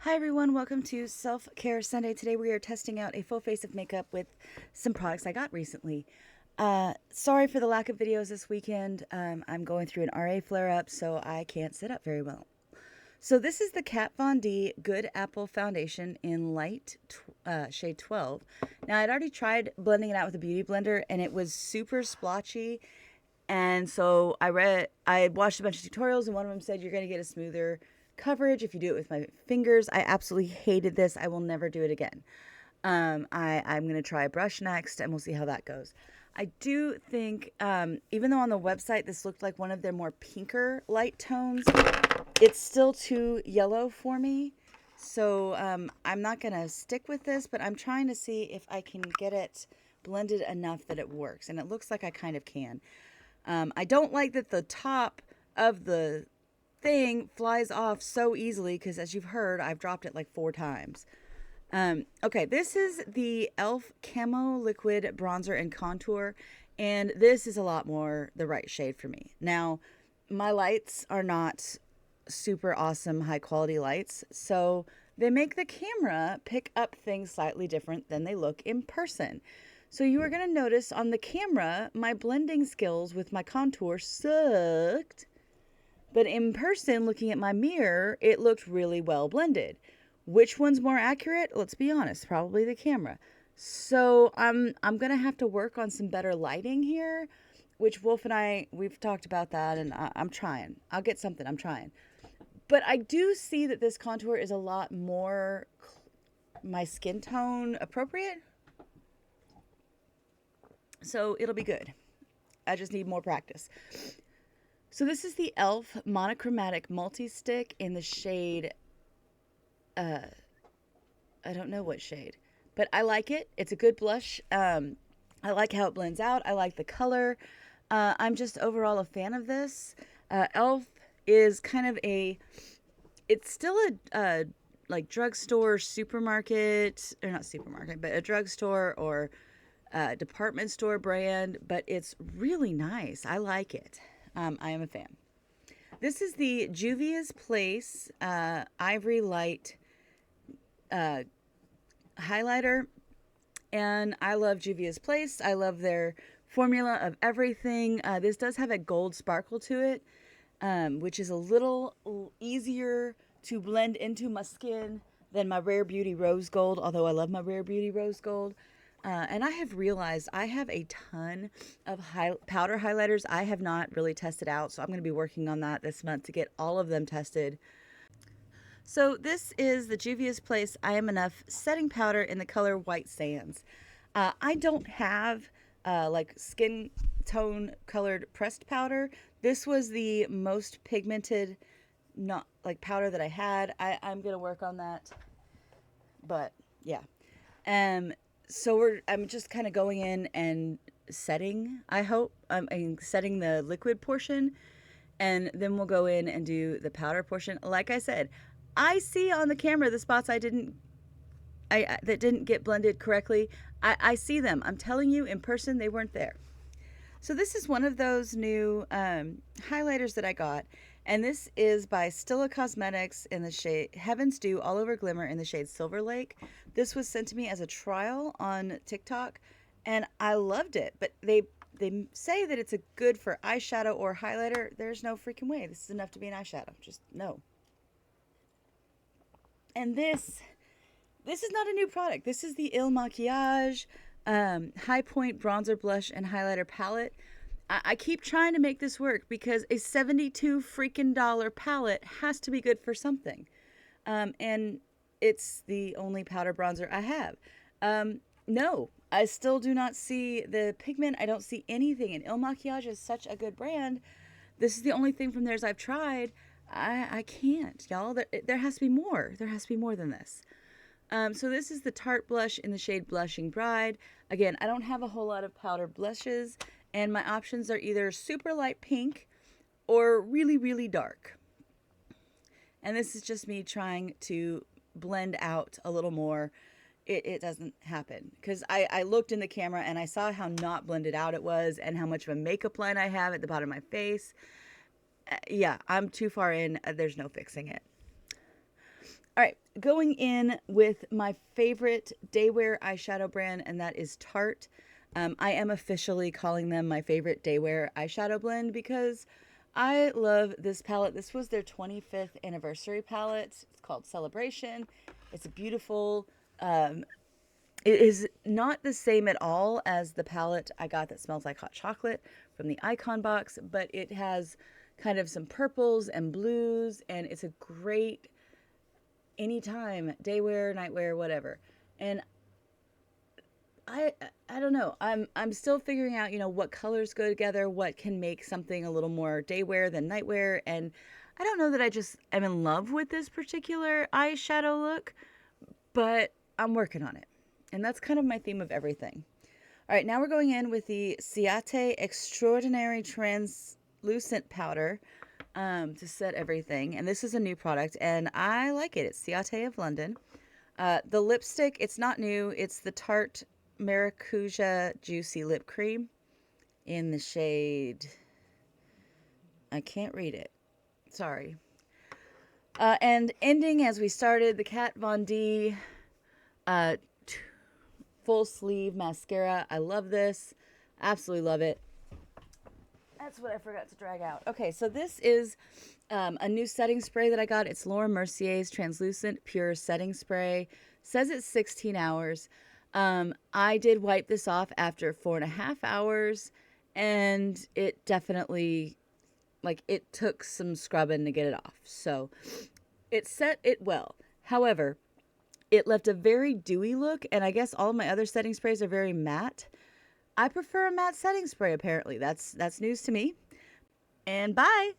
Hi everyone, welcome to Self-Care Sunday. Today we are testing out a full face of makeup with some products I got recently. Sorry for the lack of videos this weekend. I'm going through an RA flare-up, so I can't sit up very well. So this is the Kat Von D Good Apple Foundation in light shade 12. Now I'd already tried blending it out with a beauty blender and it was super splotchy. And so I watched a bunch of tutorials and one of them said you're going to get a smoother coverage if you do it with my fingers. I absolutely hated this. I will never do it again. I'm going to try a brush next and we'll see how that goes. I do think, even though on the website this looked like one of their more pinker light tones, it's still too yellow for me. So I'm not going to stick with this, but I'm trying to see if I can get it blended enough that it works. And it looks like I kind of can. I don't like that the top of the thing flies off so easily because, as you've heard, I've dropped it like 4 times. Okay, this is the e.l.f. Camo Liquid Bronzer and Contour, and this is a lot more the right shade for me. Now, my lights are not super awesome high quality lights, so they make the camera pick up things slightly different than they look in person. So you are going to notice on the camera, my blending skills with my contour sucked. But in person, looking at my mirror, it looked really well blended. Which one's more accurate? Let's be honest, probably the camera. So I'm going to have to work on some better lighting here, which Wolf and we've talked about that, and I'm trying. I'll get something. I'm trying. But I do see that this contour is a lot more my skin tone appropriate. So it'll be good. I just need more practice. So this is the e.l.f. Monochromatic Multi-Stick in the shade, I don't know what shade, but I like it. It's a good blush. I like how it blends out. I like the color. I'm just overall a fan of this. e.l.f. is kind of it's still a like drugstore, supermarket, or not supermarket, but a drugstore or department store brand, but it's really nice. I like it. I am a fan. This is the Juvia's Place Ivory Light highlighter, and I love Juvia's Place. I love their formula of everything. This does have a gold sparkle to it, which is a little easier to blend into my skin than my Rare Beauty Rose Gold, although I love my Rare Beauty Rose Gold. And I have realized I have a ton of powder highlighters I have not really tested out, so I'm going to be working on that this month to get all of them tested. So this is the Juvia's Place I Am Enough setting powder in the color White Sands. I don't have like skin tone colored pressed powder. This was the most pigmented, not like powder that I had. I'm going to work on that, but yeah. So I'm just kind of going in and setting, I hope. I'm setting the liquid portion, and then we'll go in and do the powder portion. Like I said, I see on the camera the spots that didn't get blended correctly. I see them. I'm telling you, in person, they weren't there. So this is one of those new highlighters that I got, and this is by Stila Cosmetics in the shade Heaven's Dew All Over Glimmer in the shade Silver Lake. This was sent to me as a trial on TikTok, and I loved it. But they say that it's a good for eyeshadow or highlighter. There's no freaking way. This is enough to be an eyeshadow. Just no. And this is not a new product. This is the Il Makiage High Point Bronzer Blush and Highlighter Palette. I keep trying to make this work because a $72 freaking palette has to be good for something. And it's the only powder bronzer I have. No, I still do not see the pigment. I don't see anything. And Il Makiage is such a good brand. This is the only thing from theirs I've tried. I can't, y'all. There has to be more. There has to be more than this. So this is the Tarte Blush in the shade Blushing Bride. Again, I don't have a whole lot of powder blushes, and my options are either super light pink or really, really dark. And this is just me trying to blend out a little more. It doesn't happen because I looked in the camera and I saw how not blended out it was and how much of a makeup line I have at the bottom of my face. Yeah, I'm too far in. There's no fixing it. All right, going in with my favorite daywear eyeshadow brand, and that is Tarte. I am officially calling them my favorite daywear eyeshadow blend because I love this palette. This was their 25th anniversary palette. It's called Celebration. It's a beautiful, it is not the same at all as the palette I got that smells like hot chocolate from the Icon box, but it has kind of some purples and blues, and it's a great anytime daywear, nightwear, whatever. And I I don't know. I'm still figuring out, what colors go together, what can make something a little more daywear than nightwear, and I don't know that I just am in love with this particular eyeshadow look, but I'm working on it. And that's kind of my theme of everything. All right, now we're going in with the Ciate Extraordinary Translucent Powder to set everything. And this is a new product, and I like it. It's Ciate of London. The lipstick, it's not new. It's the Tarte Maracuja Juicy Lip Cream in the shade... I can't read it. Sorry. And ending as we started, the Kat Von D full sleeve mascara. I love this. Absolutely love it. That's what I forgot to drag out. Okay, so this is a new setting spray that I got. It's Laura Mercier's Translucent Pure Setting Spray. Says it's 16 hours. I did wipe this off after 4.5 hours, and it definitely, it took some scrubbing to get it off. So it set it well. However, it left a very dewy look, and I guess all of my other setting sprays are very matte. I prefer a matte setting spray, apparently. That's news to me. And bye!